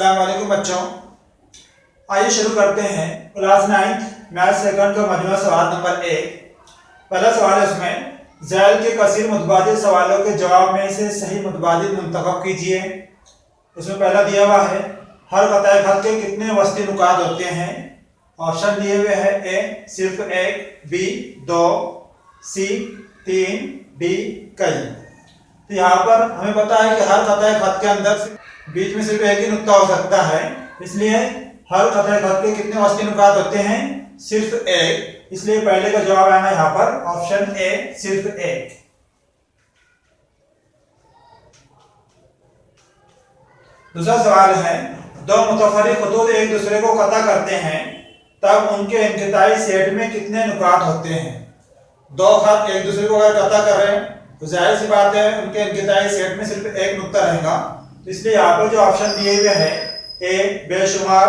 अस्सलाम वालेकुम बच्चों। आइए शुरू करते हैं क्लास 9 मैथ सेकंड का मजमूआ सवाल नंबर 1। पहला सवाल है, उसमें ज़ैल के कसीर मुतबादिल सवालों के जवाब में से सही मुतबादिल मुंतखब कीजिए। उसमें पहला दिया हुआ है, हर कताए खत के कितने वस्ती नुकात होते हैं। ऑप्शन दिए हुए हैं, ए सिर्फ 1, बी 2, सी 3, डी कई। तो यहाँ पर हमें पता है कि हर कताए खत के अंदर बीच में सिर्फ एक ही नुक्ता हो सकता है, इसलिए हर कताए खत के कितने वस्ती नुकात होते हैं, सिर्फ एक। इसलिए पहले का जवाब आएगा यहाँ पर ऑप्शन ए सिर्फ एक। दूसरा सवाल है, दो मुतफर्रिक खुतूत एक दूसरे को कता करते हैं तब उनके इंक़िताई सेट में कितने नुकात होते हैं। दो खत एक दूसरे को अगर कता कर रहे हैं तो जाहिर सी बात है उनके इंक़िताई सेट में सिर्फ एक नुक्ता रहेगा। तो इसलिए यहाँ पर जो ऑप्शन दिए हुए हैं, ए बेशुमार,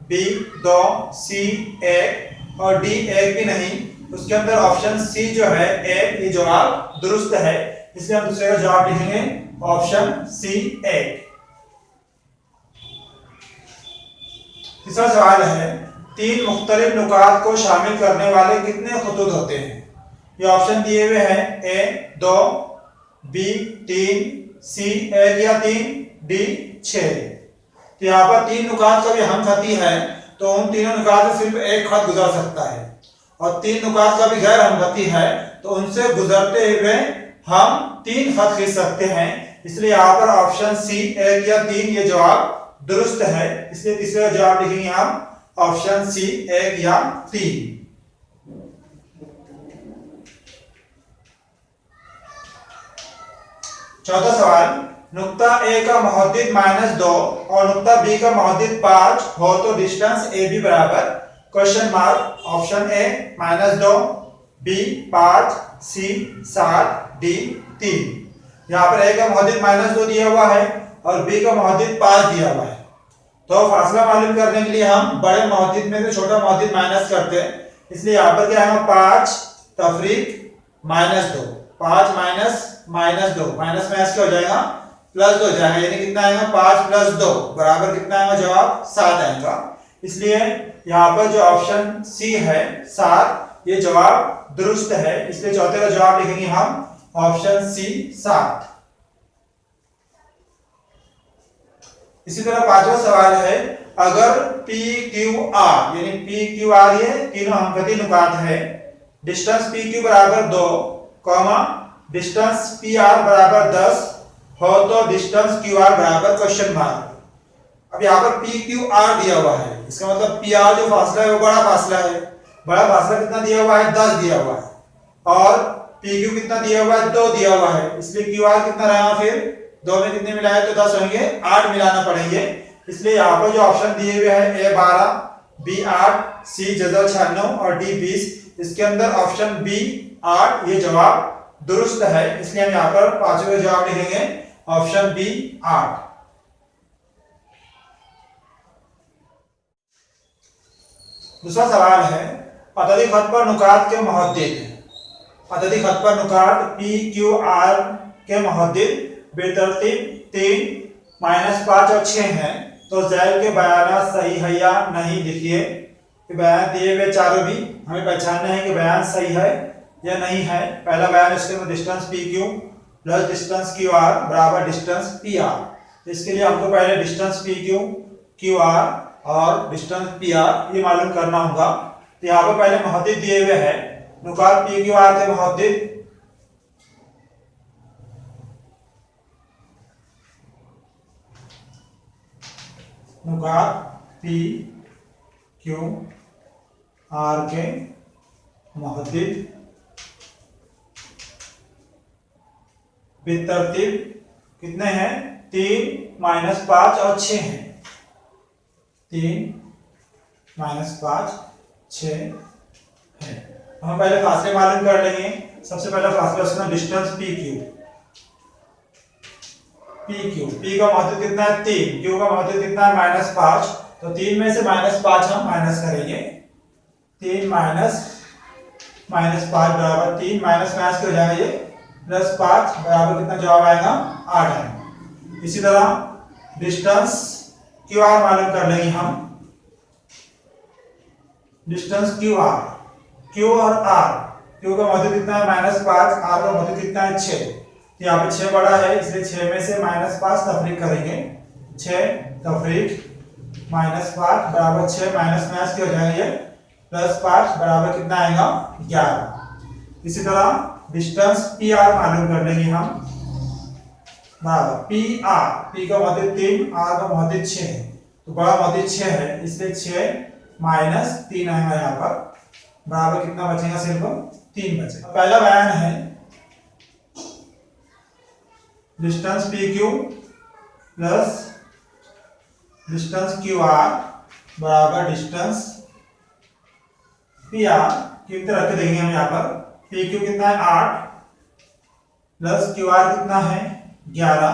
बी 2, सी 1 और डी एक भी नहीं, उसके अंदर ऑप्शन सी जो है एक, ये जवाब दुरुस्त है। इसलिए हम दूसरे का जवाब लिखेंगे ऑप्शन सी 1। तीसरा सवाल है, तीन मुख्तलिफ नुकात को शामिल करने वाले कितने खुतूत होते हैं। ये ऑप्शन दिए हुए हैं, ए 2, बी 3, सी 1 या 3, डी 6। तो यहाँ पर तीन नुकात का भी हमखती है तो उन तीनों नुकात से सिर्फ एक खत गुजर सकता है, और तीन नुकात का भी गैर हमखती है तो उनसे गुजरते हुए हम तीन खत खींच सकते हैं। इसलिए यहाँ पर ऑप्शन सी 1 या 3 ये जवाब दुरुस्त है। इसलिए तीसरा जवाब लिखेंगे हम ऑप्शन सी 1 या 3। चौथा सवाल, नुक्ता ए का मुहद्दिद -2 और नुक्ता बी का मुहद्दिद 5 हो तो डिस्टेंस ए बी बराबर question mark. Option A -2, B 5, C 7, D 3। यहाँ पर ए का मुहद्दिद -2 दिया हुआ है और बी का मुहद्दिद 5 दिया हुआ है, तो फासला मालूम करने के लिए हम बड़े मुहद्दिद में से छोटा मुहद्दिद माइनस करते हैं। इसलिए यहाँ पर क्या आएगा, 5 तफरीक -2, 5 माइनस -2, माइनस में क्या हो जाएगा, +2 हो जाएगा। यानी कितना आएगा, 5 + 2 बराबर कितना आएगा, जवाब 7 आएगा। इसलिए यहाँ पर जो ऑप्शन सी है 7 ये जवाब दुरुस्त है। इसलिए चौथे का जवाब लिखेंगे हम ऑप्शन सी 7। इसी तरह पांचवा सवाल है, अगर पी क्यू आर यानी पी क्यू आर ये तीनों हमखती नुकात है, डिस्टेंस पी क्यू बराबर 2, डिस्टेंस पी आर बराबर 10 हो तो डिस्टेंस क्यू आर बराबर क्वेश्चन मार्क। अब यहाँ पर पी क्यू आर दिया हुआ है, इसका मतलब पी आर जो फासला है वो बड़ा फासला है। बड़ा फासला कितना दिया हुआ है, 10 दिया हुआ है, और पी क्यू कितना दिया हुआ है, 2 दिया हुआ है। इसलिए क्यू आर कितना रहेगा, फिर 2 में कितने मिलाए तो 10 होंगे, 8 मिलाना पड़ेंगे। इसलिए यहाँ पर जो ऑप्शन दिए हुए हैं, ए 12, बी 8, सी जज़र 96 और डी 20, इसके अंदर ऑप्शन बी 8 ये जवाब दुरुस्त है। इसलिए हम यहाँ पर पांचवें जवाब लिखेंगे ऑप्शन बी 8। दूसरा सवाल है, अददी खत पर नुकात के मुहद्दिद। अददी खत पर नुकात पी क्यू आर के मुहद्दिद बेतरतीब 3, -5 और 6 हैं, तो ज़ैल के बयान सही है या नहीं लिखिए। बयान दिए हुए चारों भी हमें पहचानना है कि बयान सही है या नहीं है। पहला बयान, इसके अंदर distance P Q plus distance Q are बराबर डिस्टेंस पी आर। इसके लिए हमको पहले distance P Q, Q R और डिस्टेंस पी आर ये मालूम करना होगा। तो यहाँ पर पहले मुहद्दिद दिए हुए हैं, नुकात पी क्यू आर के मुहद्दिद पी क्यू आर के मुहद्दिद बेतरतीब कितने हैं, 3, -5 और 6 हैं। 3, -5, 6 है। हम पहले फासले मालूम कर लेंगे। सबसे पहला फासला उसका डिस्टेंस पी क्यू। पी का महत्व कितना है, 3, क्यू का महत्व कितना है, -5, तो 3 में से -5 हम माइनस करेंगे। 3 -5 बराबर 3, माइनस क्या हो जाएगा, ये +5 बराबर कितना जवाब आएगा, 8 आएगा। इसी तरह डिस्टेंस क्यू आर मालूम कर लेंगे हम। डिस्टेंस क्यू आर, क्यू और आर, क्यू का मध्य कितना है -5, आर का मध्य कितना है 6। तो यहाँ पे 6 बड़ा है इसलिए 6 में से -5 तफरीक करेंगे। 6 तफरीक -5 बराबर 6 माइनस माइनस क्या हो जाएंगे +5 बराबर कितना आएगा 11। इसी तरह डिस्टेंस पी आर मालूम कर लेंगे हम बराबर पी आर, पी का मध्य 3, आर का मध्य 6 है तो बड़ा मध्य 6 है इसलिए 6 माइनस 3 आएगा यहाँ पर बराबर कितना बचेगा, सिर्फ 3 बचेगा। पहला बयान है distance P Q plus distance Q are बराबर डिस्टेंस पी आर की तरह रख देंगे हम यहाँ पर। पी क्यू कितना है 8 प्लस क्यू आर कितना है 11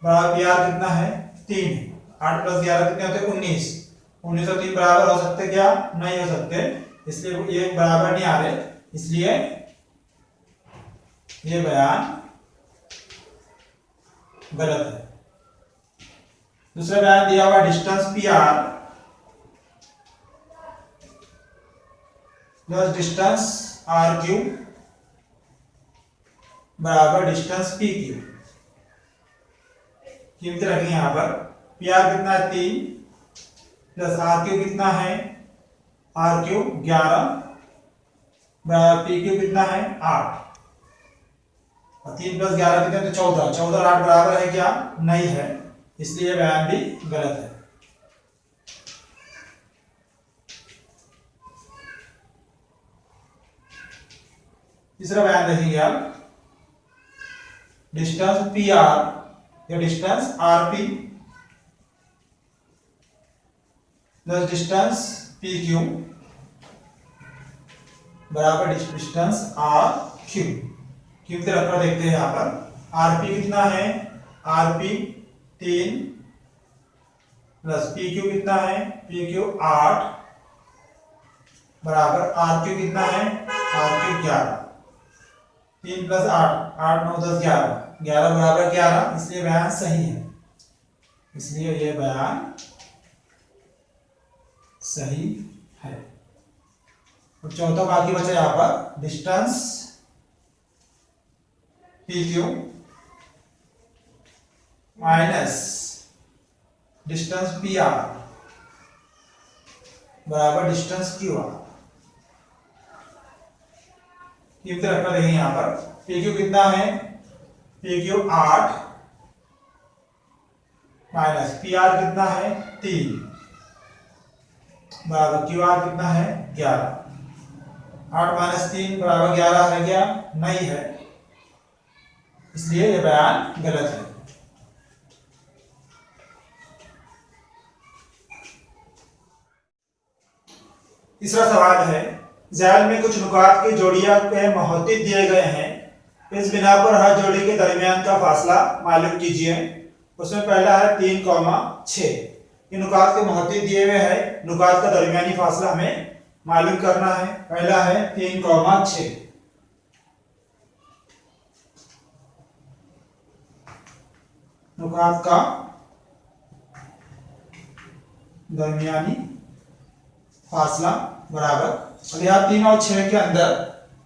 बराबर पी आर कितना है 3। 8 प्लस 11 कितने होते हैं 19। 19 और 3 बराबर हो सकते क्या, नहीं हो सकते, इसलिए ये बराबर नहीं आ रहे, इसलिए ये बयान गलत है। दूसरा बयान दिया हुआ distance P R plus distance R Q बराबर डिस्टेंस पी क्यू। कीमत रखेंगे यहाँ पर। पी आर कितना है 3 प्लस आर क्यू कितना है, आर क्यू 11 बराबर पी क्यू कितना है 8 और 3 प्लस 11 कितने तो 14। 14 और 8 बराबर है क्या, नहीं है, इसलिए बयान भी गलत है। तीसरा बयान देखेंगे आप डिस्टेंस पी आर या distance R P plus distance P Q बराबर डिस्टेंस आर क्यू। कीमत रखकर देखते हैं यहाँ पर। आर पी कितना है, R P 3 plus P Q कितना है, पी क्यू 8 बराबर आर क्यू कितना है, आर क्यू 11। 3 प्लस 8, 8 9 10 11, 11 बराबर 11, इसलिए बयान सही है, इसलिए ये बयान सही है। और चौथा बाकी बचा यहाँ पर distance P Q minus distance P R बराबर डिस्टेंस क्यू आर। कीमत रखकर देखेंगे यहाँ पर। पी क्यू कितना है, P Q 8 minus P R कितना है 3 बराबर क्यू आर कितना है 11। 8 माइनस 3 बराबर 11 है क्या, नहीं है, इसलिए यह बयान गलत है। तीसरा सवाल है जाल में कुछ नुकात की जोड़ियां के मुहद्दिद दिए गए हैं, इस बिना पर हर जोड़ी के दरमियान का फासला मालूम कीजिए। उसमें पहला है 3,6। ये नुकात के मुहद्दिद दिए हुए हैं, नुकात का दरमियानी फासला हमें मालूम करना है। पहला है 3,6। नुकात का दरमियानी फासला बराबर, और यहाँ 3 और 6 के अंदर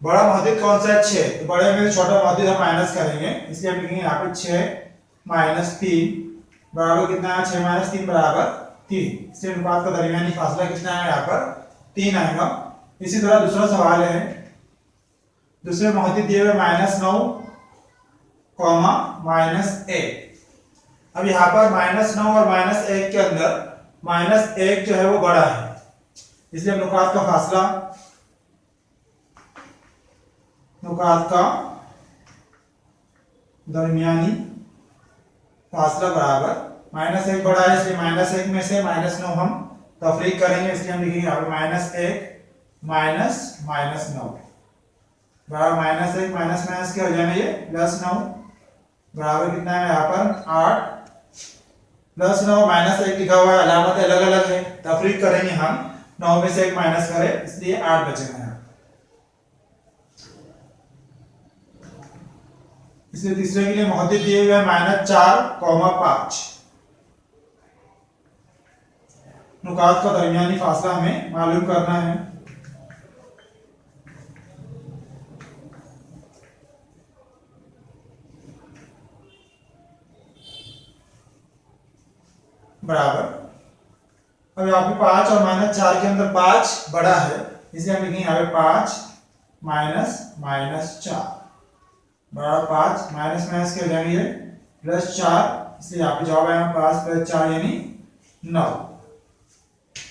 बड़ा मुहद्दिद कौन सा है 6, तो बड़े में छोटा मुहद्दिद हम माइनस करेंगे, इसलिए हम लिखेंगे यहाँ पे 6 माइनस 3 बराबर कितना है, 6 माइनस 3 बराबर 3। इसलिए अनुपात का दरमियानी फासला कितना है यहाँ पर 3 आएगा। इसी तरह दूसरा सवाल है, दूसरे मुहद्दिद दिए हुए -9 -1। अब यहाँ पर -9 और -1 के अंदर -1 जो है वो बड़ा है, इसलिए नुकात का फासला, नुकात का दरमियानी फासला बराबर -1 बड़ा है, इसलिए -1 में से -9 हम तफरीक करेंगे, इसलिए हम लिखेंगे यहाँ पर -1 -9 बराबर -1 माइनस माइनस क्या हो जाएगा ये +9 बराबर कितना है यहाँ पर 8 +9 -1 लिखा हुआ है, अलामत अलग अलग है, तफरीक करेंगे हम, 9 में से 1 माइनस करें, इसलिए 8 बचेगा यहाँ। इसलिए तीसरे के लिए मुहद्दिद दिए हुए -4, 5। नुकात का दरमियानी फासला हमें मालूम करना है। बराबर, अब यहाँ पे 5 और -4 के अंदर 5 बड़ा है, इसलिए हम लिखेंगे यहाँ पे 5 -4 बराबर 5 माइनस माइनस के हो जाएंगे +4, इसलिए यहाँ पे जवाब आएगा 5 + 4 यानी 9।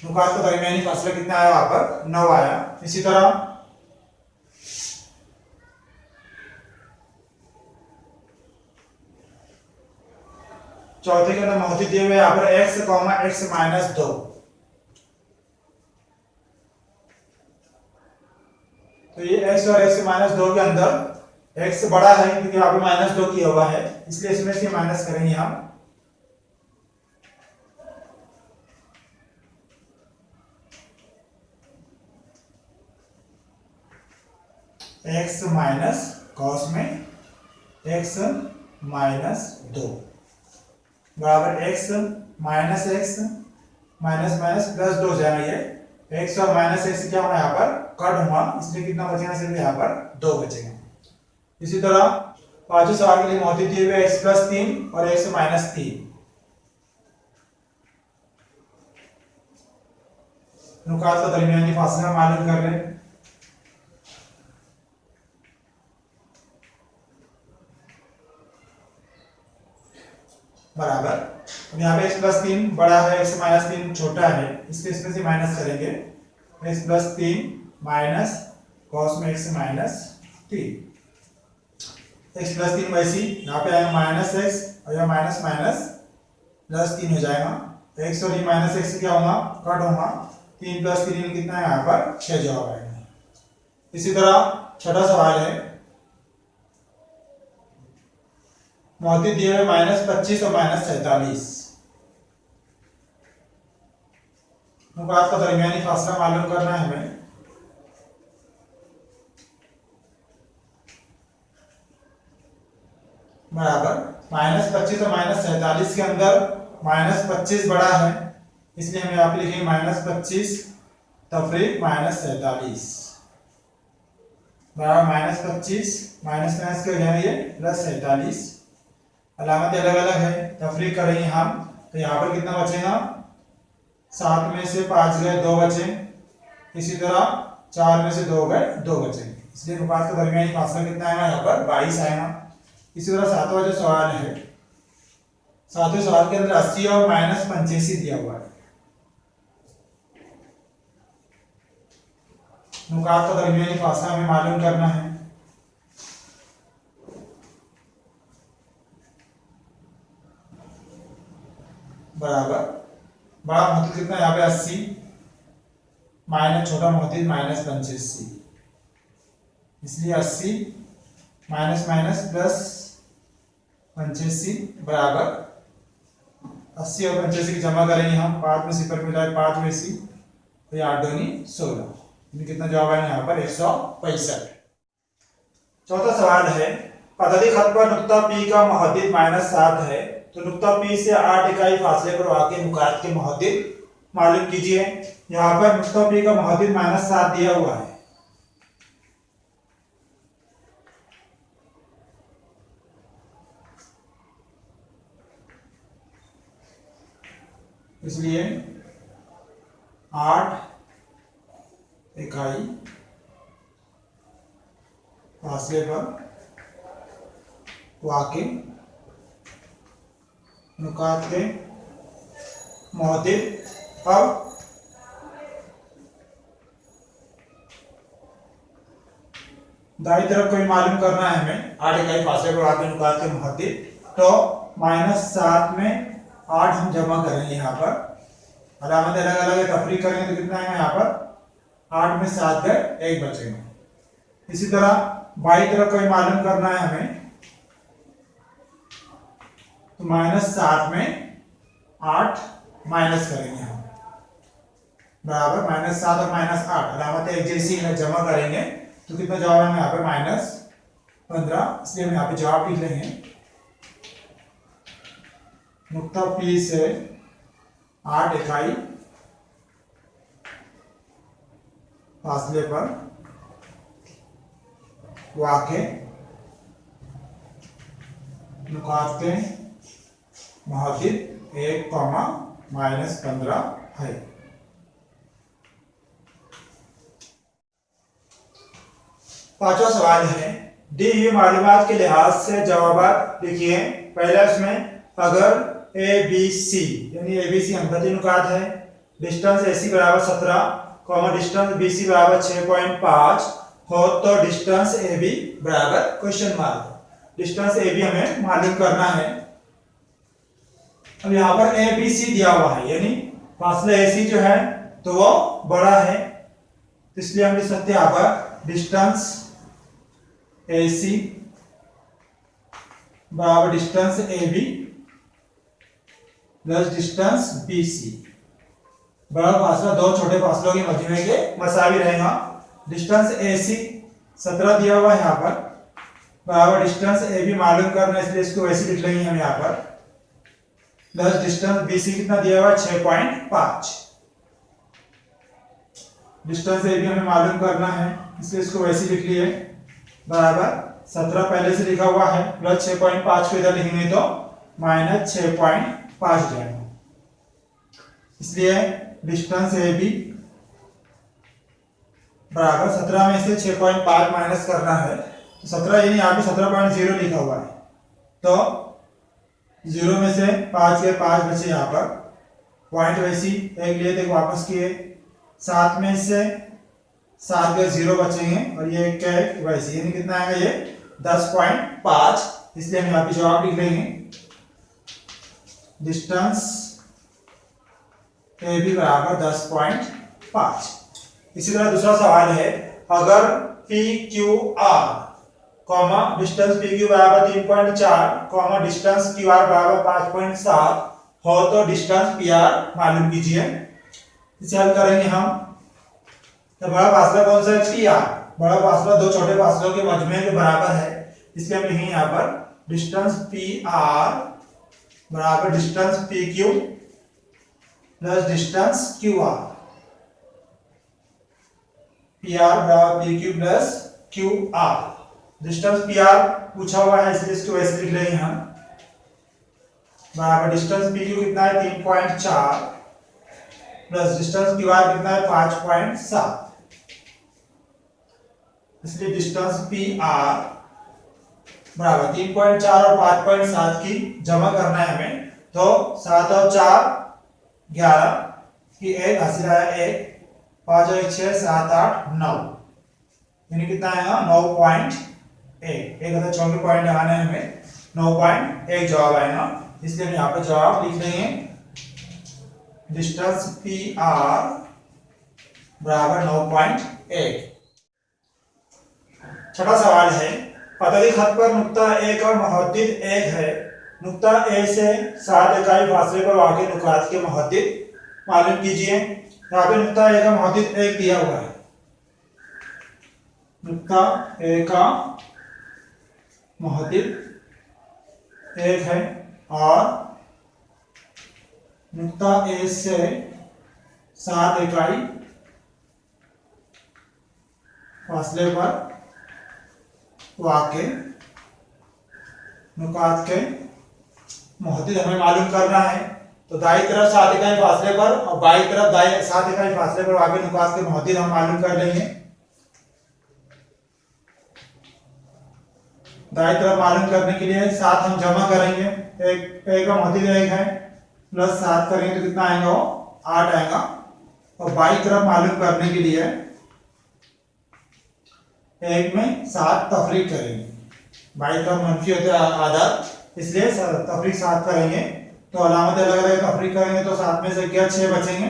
नुकात का दरमियानी फासला कितना आया, वहां पर 9 आया। इसी तरह चौथे के अंदर मौजूद दिए हुए यहाँ पर x, x -2, तो ये x और x -2 के अंदर x बड़ा है क्योंकि यहाँ पे -2 किया हुआ है, इसलिए इसमें से माइनस करेंगे हम। x माइनस कॉस में x -2 बराबर x माइनस +2 हो जाएगा। ये x और -x क्या होगा, यहाँ पर कट हुआ, इसलिए कितना बचेगा, सिर्फ यहाँ पर 2 बचेगा। इसी तरह पांचवें सवाल के लिए मौजूद दिए हुए x + 3 और x -3, नुकात का दरमियानी फासला मालूम कर रहे हैं। बराबर, अब यहाँ पे x + 3 बड़ा है, x -3 छोटा है, इसलिए इसमें से माइनस करेंगे। x + 3 माइनस cos में x -3, x + 3 वैसी यहाँ पे आएगा -x और यहाँ माइनस माइनस +3 हो जाएगा। x और ये -x क्या होगा, कट होगा, 3 + 3 कितना है, यहाँ पर 6 जवाब आएगा। इसी तरह छठा सवाल है, मौजूद दिए हुए -25 और -47, नुकात का दरमियानी फासला मालूम करना है हमें। बराबर, -25 और -47 के अंदर -25 बड़ा है, इसलिए हम यहाँ पे लिखेंगे -25 तफरीक -47 बराबर -25 माइनस माइनस के हो जाएंगे +47, अलामत अलग अलग है, तफरीक करेंगे हम, तो यहाँ पर कितना बचेगा, 7 में से 5 गए 2 बचे, इसी तरह 4 में से 2 गए 2 बचे, इसलिए नुकात का दरमियानी फासला कितना आएगा, यहाँ पर 22 आएगा। इसी तरह सातवां जो सवाल है, सातवें सवाल के अंदर 80 और -85 दिया हुआ है, नुकात का दरमियानी फासला हमें मालूम करना है। बराबर, बड़ा महत्व कितना है यहाँ पे 80 माइनस छोटा महत्व -85, इसलिए 80 माइनस माइनस +85 बराबर 80 और 85 की जमा करेंगे हम, 5 में 0 मिला है 5 में सी, तो ये 8 दूनी 16, कितना जवाब आएगा यहाँ पर 165। चौथा सवाल है, पदार्थ खत पर नुक्ता P का मुहद्दिद -7 है, तो नुक्ता P से 8 इकाई फासले पर वाक़ई नुकात के मुहद्दिद मालूम कीजिए। यहाँ पर नुक्ता P का मुहद्दिद -7 दिया हुआ है, इसलिए 8 इकाई फासले पर वाक़ई नुकात के मुहद्दिद। अब दाईं तरफ को मालूम करना है हमें, 8 इकाई फासले पर वाक़ई नुकात के मुहद्दिद, तो -7 में 8 हम जमा करेंगे, यहाँ पर अलामत अलग अलग है, तफरीक करेंगे तो कितना है यहाँ पर 8 में 7 गए 1 बचेगा। इसी तरह बाईं तरफ को मालूम करना है हमें, तो -7 में 8 माइनस करेंगे हम, बराबर -7 और -8 अलामत एक जैसी है, जमा करेंगे तो कितना जवाब है यहाँ पे -15, इसलिए हम यहाँ पे जवाब लिख लेंगे। नुक्ता P से 8 इकाई फासले पर वाक़े नुकात के मुहद्दिद 1, -15 है। पांचवा सवाल है, दी हुई मालूमात के लिहाज से जवाब लिखिए। पहला इसमें अगर ए बी सी यानी ए बी सी अंगहती नुकात है, डिस्टेंस ए सी बराबर 17, डिस्टेंस बी सी बराबर 6.5 हो तो डिस्टेंस ए बी बराबर question mark. Distance A B हमें मालूम करना है। अब यहाँ पर ए बी सी दिया हुआ है, यानी फासला ए सी जो है तो वो बड़ा है, इसलिए हम लिख सकते हैं यहाँ पर डिस्टेंस ए सी बराबर distance A B plus distance B C. बड़ा फासला दो छोटे फासलों के मजमूए के मसावी रहेगा। डिस्टेंस ए सी 17 दिया हुआ है यहाँ पर, बराबर डिस्टेंस ए बी मालूम करना है, इसलिए इसको वैसे लिख लेंगे हम यहाँ पर, प्लस डिस्टेंस बी सी कितना दिया हुआ है 6.5। डिस्टेंस ए बी हमें मालूम करना है, इसलिए इसको वैसे लिख लिए, बराबर 17 पहले से लिखा हुआ है, प्लस 6.5 को इधर लिखेंगे तो -6.5 जाएगा। इसलिए डिस्टेंस ए बी बराबर 17 में से 6.5 माइनस करना है, तो 17 यानी यहाँ पे 17.0 लिखा हुआ है, तो 0 में से 5 के 5 बचे यहाँ पर, पॉइंट वैसी एक लिए थे वापस किए, 7 में से 7 के 0 बचेंगे और ये क्या है वैसे, यानी कितना आएगा ये 10.5। इसलिए हम यहाँ पे जवाब लिख लेंगे डिस्टेंस ए बी बराबर 10.5। इसी तरह दूसरा सवाल है, अगर P Q R comma distance P Q बराबर 3.4 डिस्टेंस क्यू आर बराबर 5.7 हो तो डिस्टेंस पी आर मालूम कीजिए। इसे हल करेंगे हम। तो बड़ा फासला कौन सा है? P R. बड़ा फासला दो छोटे फासलों के मजमे के बराबर है, इसलिए हम लिखेंगे यहाँ पर डिस्टेंस पी आर बराबर distance P Q plus distance Q R. P R बराबर P Q plus Q R. Distance P R पूछा हुआ है, इसलिए इसको वैसे लिख लेंगे हम, बराबर डिस्टेंस पी क्यू कितना है 3.4 प्लस डिस्टेंस क्यू आर कितना है 5.7। इसलिए डिस्टेंस पी आर बराबर 3.4 और 5.7 की जमा करना है हमें, तो 7 और 4 11 की 1 हासिल आया 1, 5 और 1 6 7 8 9, यानी कितना आएगा 9.1। एक अगर चौके पॉइंट लगाना है हमें, 9.1 जवाब आएगा। इसलिए हम यहाँ पे जवाब लिख देंगे डिस्टेंस पी आर बराबर 9.1। छठा सवाल है, पतली खत पर नुक्ता ए का मुहद्दिद 1 है, नुक्ता ए से 7 इकाई फासले पर वाक़ई नुकात के मुहद्दिद मालूम कीजिए। यहाँ पे नुक्ता ए का मुहद्दिद 1 दिया हुआ है, नुक्ता ए का मुहद्दिद 1 है और नुक्ता ए से 7 इकाई फासले पर वाक़ई नुकात के मुहद्दिद हमें मालूम करना है। तो दाईं तरफ 7 इकाई फासले पर और बाईं तरफ 7 इकाई फासले पर वाक़ई नुकात के मुहद्दिद हम मालूम कर लेंगे। दाईं तरफ मालूम करने के लिए 7 हम जमा करेंगे, एक का मुहद्दिद 1 है, प्लस 7 करेंगे तो कितना आएगा, वो 8 आएगा। और बाईं तरफ मालूम करने के लिए 1 में 7 तफरीक करेंगे, बाईं तरफ मनफी होते हैं आदत, इसलिए तफरीक 7 करेंगे। तो अलामत अलग अलग तफरीक करेंगे तो 7 में से क्या 6 बचेंगे,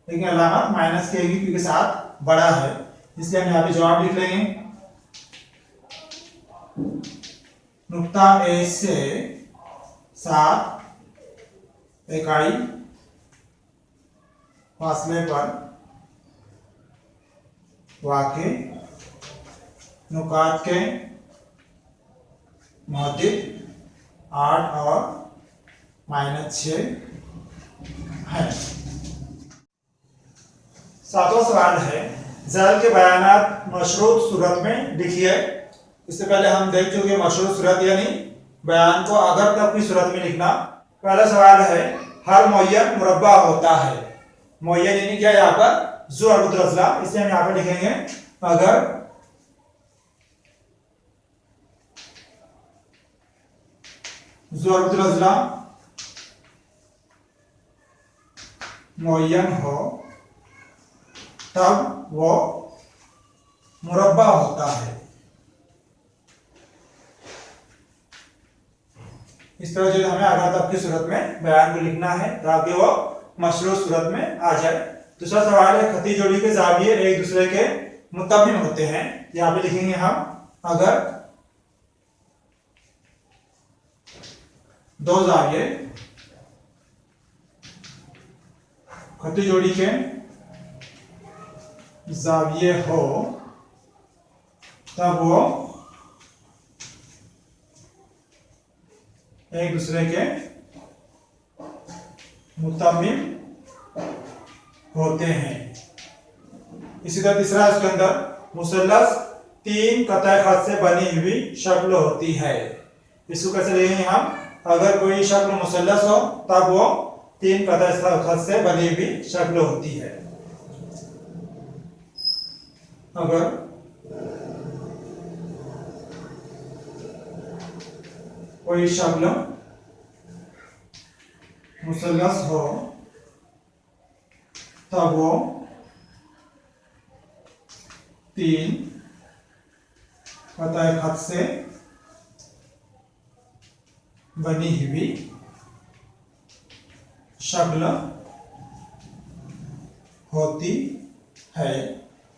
लेकिन अलामत माइनस की होगी क्योंकि 7 बड़ा है, इसलिए हम यहाँ पे जवाब लिख लेंगे नुक्ता ए से 7 इकाई फासले पर वाक़ई नुकात के मुहद्दिद 8 और -6 है। सातवां सवाल है, ज़ैल के बयानात मशरूत सूरत में लिखिए। इससे पहले हम देख चुके मशरूत सूरत यानी बयान को अगर तक की सूरत में लिखना। पहला सवाल है, हर मुअय्यन मुरब्बा होता है। मुअय्यन यानी क्या, यहाँ पर ज़ु अर्बुत रज़ला, इसे हम यहाँ पर लिखेंगे अगर ज़ु अर्बुत रज़ला मुअय्यन हो तब वो मुरब्बा होता है। इस तरह जो हमें अगर तब की सूरत में बयान को लिखना है ताकि वो मशरूत सूरत में आ जाए। दूसरा सवाल है, खती जोड़ी के ज़ाविये एक दूसरे के मुतम्मिम होते हैं। यहाँ पे लिखेंगे हम अगर दो ज़ाविये खती जोड़ी के ज़ाविये हो तब वो एक दूसरे के मुतम्मिम होते हैं। इसी तरह तीसरा, इसके अंदर मुसल्लस तीन कतई खत से बनी हुई शक्ल होती है। इसको कैसे लेंगे हम, अगर कोई शक्ल मुसल्लस हो तब वो तीन कतई खत से बनी हुई शक्ल होती है। अगर कोई शक्ल मुसल्लस हो तब वो तीन कतई खत से बनी हुई शक्ल होती है।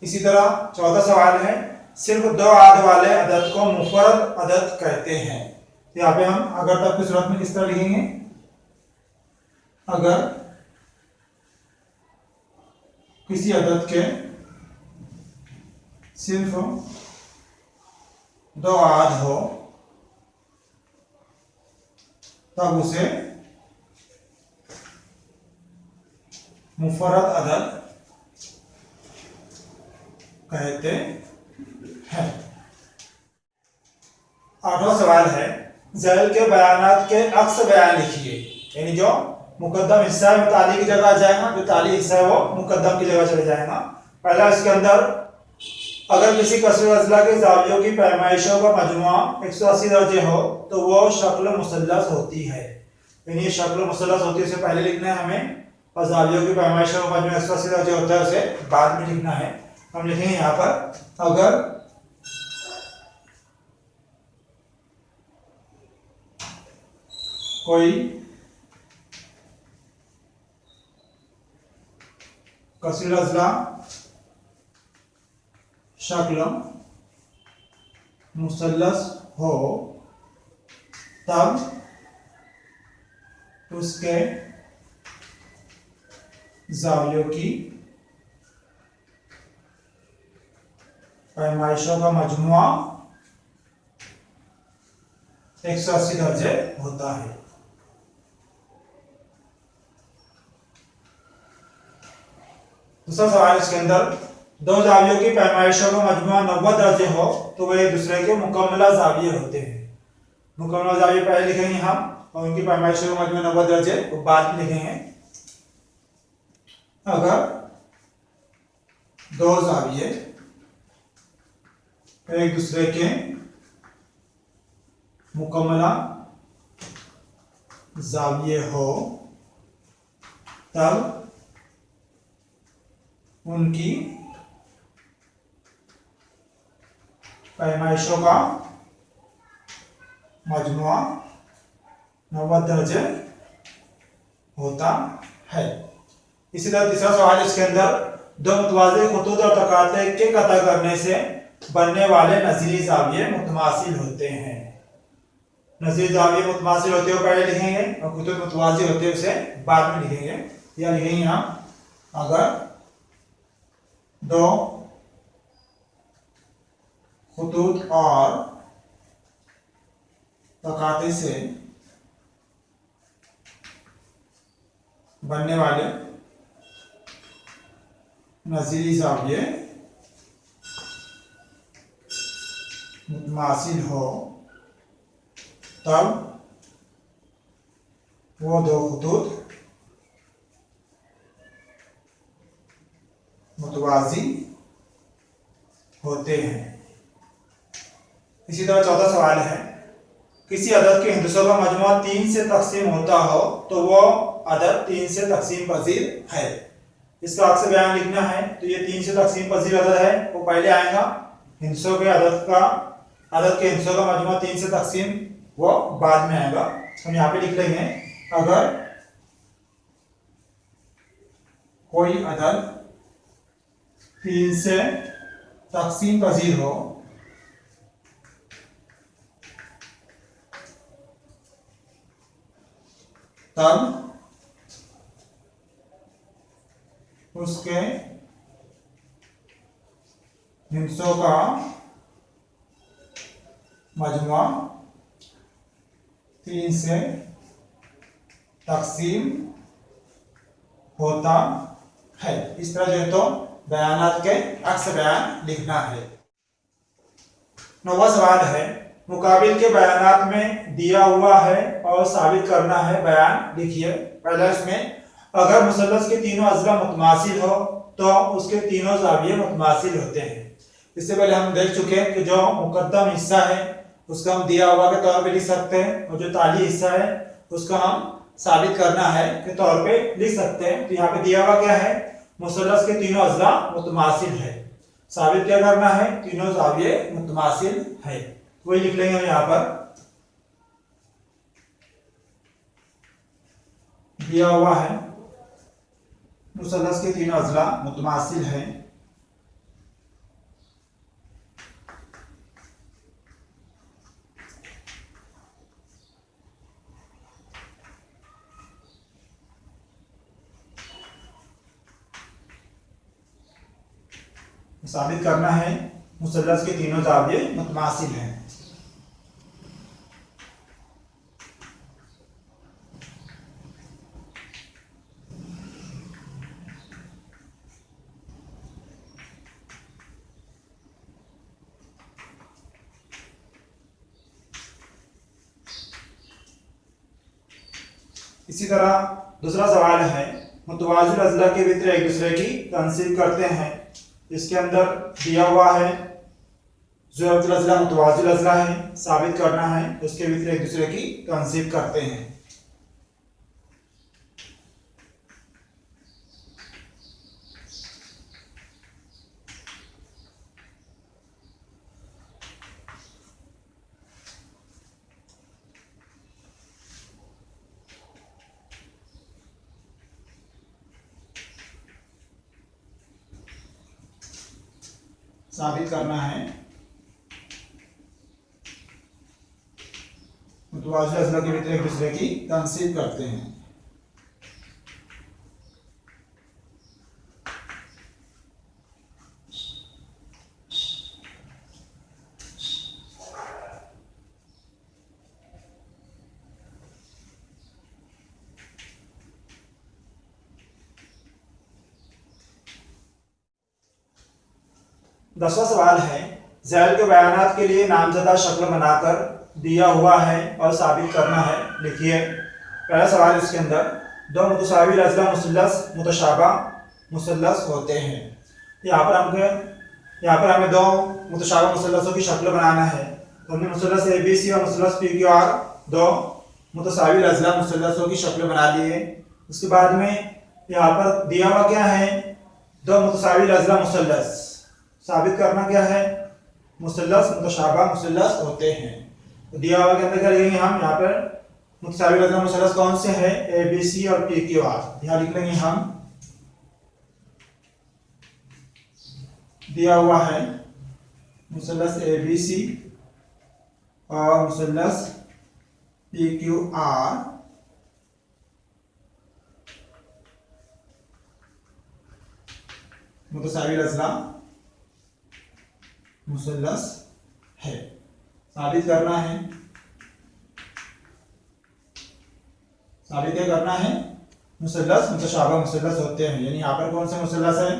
इसी तरह चौथा सवाल है, सिर्फ दो आद वाले अदद को मुफरद अदद कहते हैं। यहाँ पे हम अगर तब की सूरत में किस तरह लिखेंगे, अगर किसी अदद के सिर्फ दो आद हो तब उसे मुफरद अदद कहते हैं। आठवां सवाल है, ज़ैल के बयानात के अक्स बयान लिखिए। यानी जो मुकद्दम हिस्सा है वो ताली की जगह आ जाएगा, जो ताली हिस्सा है वो मुकद्दम की जगह चले जाएगा। पहला, इसके अंदर अगर किसी कसर अज़ला के ज़ावियों की पैमाइशों का मजमुआ 180 दर्जे हो तो वो शक्ल मुसल्लस होती है। यानी शक्ल मुसल्लस होती है, उसे पहले लिखना है हमें, और ज़ावियों की पैमाइशों का मजमुआ 180 दर्जे होता है उसे बाद में लिखना है। हम लिखेंगे यहाँ पर, अगर कोई कसीर अज़ला शक्ल मुसल्लस हो तब उसके ज़ावियों की पैमाइशों का मजमुआ 180 दर्जे होता है। दूसरा सवाल, इसके अंदर दो ज़ावियों की पैमाइशों का मजमुआ 90 दर्जे हो तो वे एक दूसरे के मुकम्मला ज़ाविये होते हैं। मुकम्मला ज़ाविये पहले लिखेंगे हम और उनकी पैमाइशों का मजमुआ 90 दर्जे वो बाद में लिखेंगे। अगर दो ज़ाविये एक दूसरे के मुकम्मला ज़ाविये हो तब उनकी पैमाइशों का मजमुआ 90 दर्जे होता है। इसी तरह तीसरा सवाल, इसके अंदर दो मुतवाज़िन खुतूत और तकाते के कतई करने से बनने वाले नज़ीरी ज़ाविये मुतमासिल होते हैं। नज़ीरी ज़ाविये मुतमासिल होते हुए पहले लिखेंगे और खुतूत मुतवाज़ी होते उसे बाद में लिखेंगे। या लिखेंगे हम, अगर दो खुतूत और तकाते से बनने वाले नज़ीरी ज़ाविये मुतमासिल हो तब वो दो खतूत मुतवाज़ी होते हैं। इसी तरह चौथा सवाल है, किसी अदद के हिंदसों का मजमूआ 3 से तकसीम होता हो तो वो अदद 3 से तकसीम पजीर है। इसका अक्स बयान लिखना है। तो ये 3 से तकसीम पजीर अदद है, वो पहले आएगा। हिंदसों के अदद के हिंदसों का मजमूआ 3 से तकसीम वो बाद में आएगा। हम यहाँ पे लिख लेंगे, अगर कोई अदद 3 से तकसीम पजीर हो तब उसके हिंसों का मजमुआ 3 से तकसीम होता है। इस तरह जो है तो बयानात के अक्स बयान लिखना है। 9वां सवाल है, मुकाबिल के बयानात में दिया हुआ है और साबित करना है, बयान लिखिए। पहला इसमें, अगर मुसल्लस के तीनों अज़ला मुतमासिल हो तो उसके तीनों ज़ाविये मुतमासिल होते हैं। इससे पहले हम देख चुके हैं कि जो मुकद्दम हिस्सा है उसका हम दिया हुआ के तौर पे लिख सकते हैं, और जो ताली हिस्सा है उसका हम साबित करना है के तौर पे लिख सकते हैं। तो यहाँ पे दिया हुआ क्या है, मुसल्लस के तीनों अज़ला मुतमासिल है। साबित क्या करना है, तीनों ज़ाविये मुतमासिल है। वही लिख लेंगे हम यहाँ पर, दिया हुआ है मुसल्लस के तीनों अज़ला मुतमासिल है। साबित करना है मुसल्लस के तीनों ज़ाविये मुतमासिल हैं। इसी तरह दूसरा सवाल है, मुतवाज़िल अज़ला के वित्र एक दूसरे की तनसीब करते हैं। इसके अंदर दिया हुआ है ज़ुरबतुल अज़ला मुतवाज़िल अज़ला है, साबित करना है उसके वित्र एक दूसरे की तनसीब करते हैं। साबित करना है मुतवाज़िल अज़ला के वित्र एक दूसरे की तनसीब करते हैं। दसवां सवाल है, ज़ैल के बयानात के लिए नामज़दा शक्ल बनाकर दिया हुआ है और साबित करना है, लिखिए। पहला सवाल, इसके अंदर दो मुतसाविल अज़ला मुसल्लस मुतशाबा मुसल्लस होते हैं। यहाँ पर हमें दो मुतशाबा मुसल्लसों की शक्ल बनाना है। तो हमने मुसल्लस ABC और मुसल्लस PQR दो मुतसाविल अज़ला मुसल्लसों की शक्ल बना ली है। उसके बाद में यहाँ पर दिया हुआ क्या है, दो मुतसाविल अज़ला मुसल्लस। साबित करना क्या है, मुसल्लस मुतशाबा मुसल्लस होते हैं। तो दिया हुआ के अंदर क्या लिखेंगे हम, यहाँ पर मुतसाविल अज़ला मुसल्लस कौन से हैं, ABC और PQR। यहाँ लिख लेंगे हम, दिया हुआ है मुसल्लस ABC और मुसल्लस PQR मुतसाविल अज़ला मुसल्लस है। साबित करना है, साबित क्या करना है, मुसल्लस मुतशाबा मुसल्लस होते हैं। यानी यहाँ पर कौन से मुसल्लस है,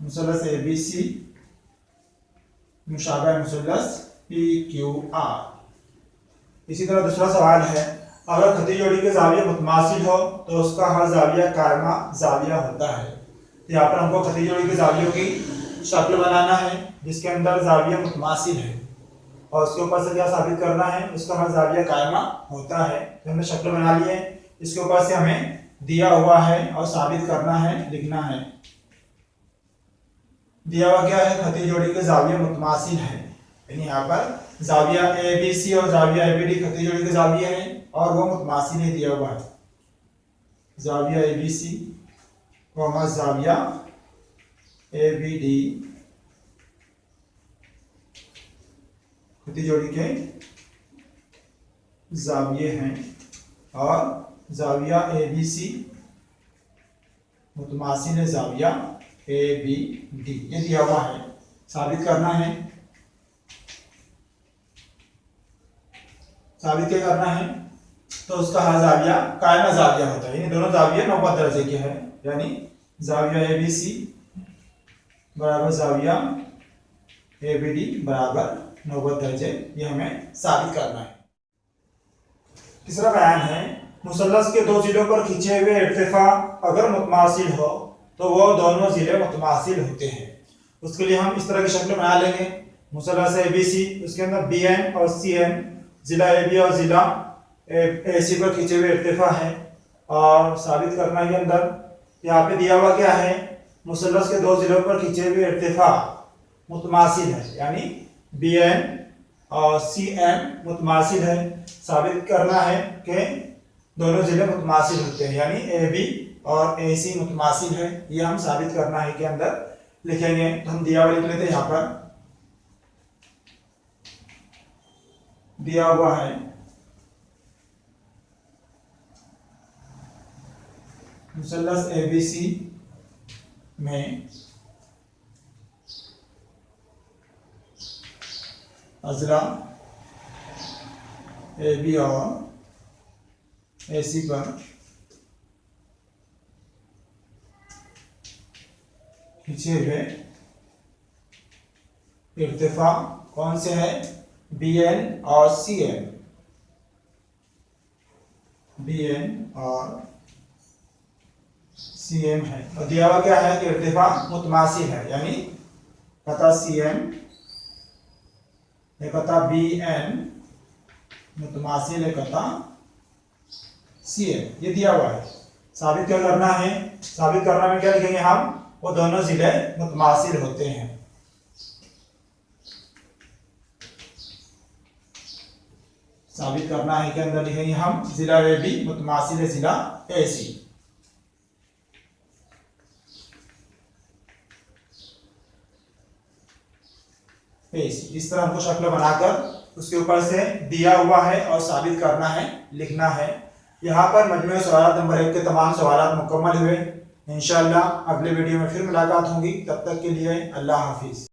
मुसल्लस ABC मुशाबा मुसल्लस PQR। इसी तरह दूसरा सवाल है, अगर खती जोड़ी के जाविया मुतमासिल हो तो उसका हर जाविया कायमा जाविया होता है। यहाँ पर हमको खती जोड़ी के जावियों की शक्ल बनाना है जिसके अंदर जाविया मुतमासिल है और उसके ऊपर से क्या साबित करना है, उसका हर जाविया कायमा होता है। तो हमने शक्ल बना ली है, इसके ऊपर से हमें दिया हुआ है और साबित करना है, लिखना है। दिया हुआ क्या है, खती जोड़ी के जाविया मुतमासिल है, यानी यहाँ पर जाविया ABC और जाविया ABD खती जोड़ी के जाविया है और वो मुतमासिल है दिया हुआ है। जाविया ABC जाविया ABD खती जोड़ी के जाविये हैं और जाविया ABC मुतमासिल है जाविया ABD, ये दिया हुआ है, साबित करना है। साबित क्या करना है, तो उसका हर जाविया कायमा जाविया होता है, यानी दोनों जाविया 90 दर्जे के हैं, यानी जाविया ABC बराबर जाविया ABD बराबर 90 दर्जे, ये हमें साबित करना है। तीसरा बयान है, मुसल्लस के दो जिलों पर खींचे हुए इर्तिफा अगर मुतमासिल हो तो वो दोनों जिले मुतमासिल होते हैं। उसके लिए हम इस तरह की शक्ल बना लेंगे। मुसल्लस ABC, उसके अंदर BN और CN जिला AB और जिला AC पर खींचे हुए इर्तिफा है और साबित करना है। के अंदर यहाँ पे दिया हुआ क्या है, मुसल्लस के दो जिलों पर खींचे हुए इर्तिफा मुतमासिल है, यानी BN और CN मुतमासिल है। साबित करना है कि दोनों जिले मुतमासिल होते हैं, यानी AB और AC मुतमासिल है, ये हम साबित करना है के अंदर लिखेंगे। तो हम दिया हुआ लिख लेते हैं, यहाँ पर दिया हुआ है मुसल्लस ABC में अजला AB और AC पर खींचे हुए इर्तिफा कौन से है, BN और CN, BN और CN है। और दिया हुआ क्या है कि इर्तिफा मुतमासिल है, यानी कता CN कता BN मुतमासिल है कता CN, ये दिया हुआ है। साबित क्या करना है, साबित करना में क्या लिखेंगे हम, वो दोनों जिले मुतमासिल होते हैं। साबित करना है के अंदर लिखेंगे हम जिला AB मुतमासिल है जिला AC। इस तरह हमको शक्ल बनाकर उसके ऊपर से दिया हुआ है और साबित करना है, लिखना है। यहाँ पर मजमूई सवाल नंबर 1 के तमाम सवाल मुकम्मल हुए। इंशाअल्लाह अगले वीडियो में फिर मुलाकात होगी, तब तक के लिए अल्लाह हाफिज।